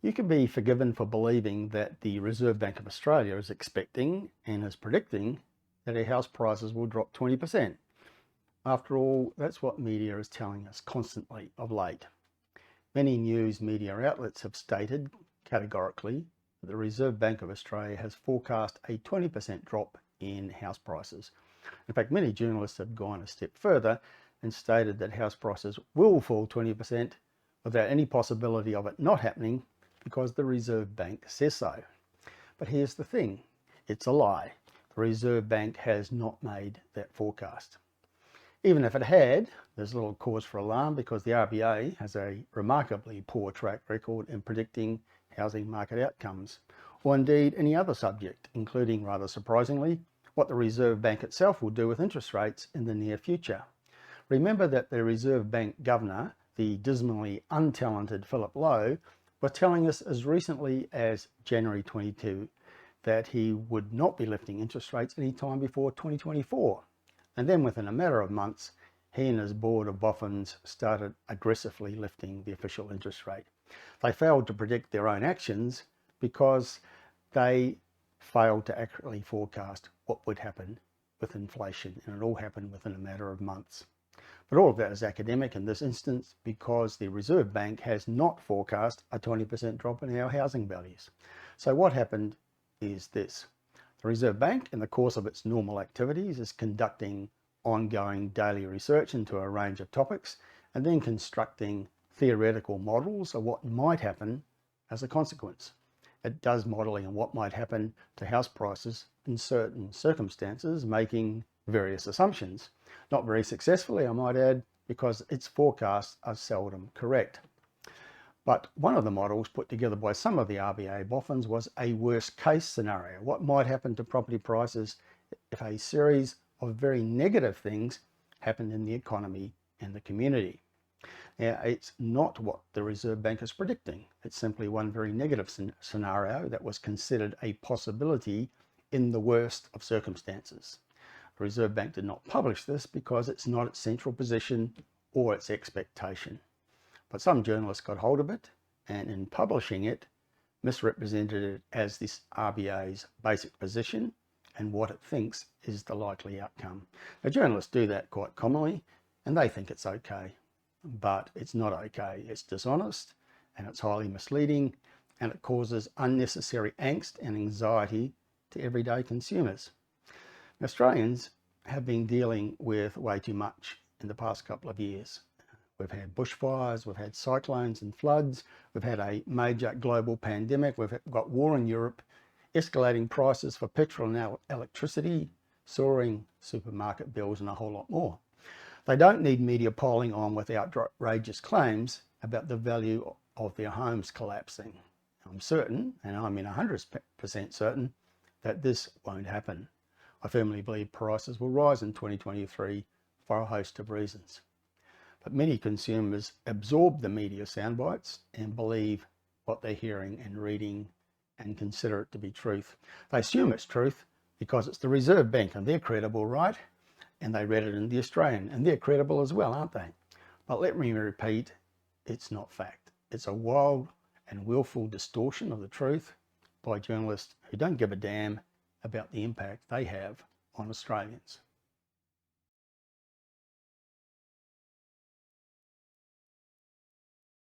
You can be forgiven for believing that the Reserve Bank of Australia is expecting and is predicting that our house prices will drop 20%. After all, that's what media is telling us constantly of late. Many news media outlets have stated categorically that the Reserve Bank of Australia has forecast a 20% drop in house prices. In fact, many journalists have gone a step further and stated that house prices will fall 20% without any possibility of it not happening because the Reserve Bank says so. But here's the thing, it's a lie. The Reserve Bank has not made that forecast. Even if it had, there's little cause for alarm because the RBA has a remarkably poor track record in predicting housing market outcomes, or indeed any other subject, including, rather surprisingly, what the Reserve Bank itself will do with interest rates in the near future. Remember that the Reserve Bank Governor, the dismally untalented Philip Lowe, was telling us as recently as January 22 that he would not be lifting interest rates any time before 2024. And then within a matter of months, he and his board of boffins started aggressively lifting the official interest rate. They failed to predict their own actions because they failed to accurately forecast what would happen with inflation, and it all happened within a matter of months. But all of that is academic in this instance because the Reserve Bank has not forecast a 20% drop in our housing values. So what happened is this. The Reserve Bank, in the course of its normal activities, is conducting ongoing daily research into a range of topics and then constructing theoretical models of what might happen as a consequence. It does modelling on what might happen to house prices in certain circumstances, making various assumptions. Not very successfully, I might add, because its forecasts are seldom correct. But one of the models put together by some of the RBA boffins was a worst case scenario. What might happen to property prices if a series of very negative things happened in the economy and the community? Now, it's not what the Reserve Bank is predicting. It's simply one very negative scenario that was considered a possibility in the worst of circumstances. The Reserve Bank did not publish this because it's not its central position or its expectation. But some journalists got hold of it and in publishing it, misrepresented it as this RBA's basic position and what it thinks is the likely outcome. Now, journalists do that quite commonly and they think it's okay, but it's not okay. It's dishonest and it's highly misleading and it causes unnecessary angst and anxiety to everyday consumers. Australians have been dealing with way too much in the past couple of years. We've had bushfires, we've had cyclones and floods, we've had a major global pandemic, we've got war in Europe, escalating prices for petrol and electricity, soaring supermarket bills and a whole lot more. They don't need media piling on with outrageous claims about the value of their homes collapsing. I'm certain, and I mean 100% certain, that this won't happen. I firmly believe prices will rise in 2023 for a host of reasons. But many consumers absorb the media soundbites and believe what they're hearing and reading and consider it to be truth. They assume it's truth because it's the Reserve Bank and they're credible, right? And they read it in the Australian and they're credible as well, aren't they? But let me repeat, it's not fact. It's a wild and willful distortion of the truth by journalists who don't give a damn about the impact they have on Australians.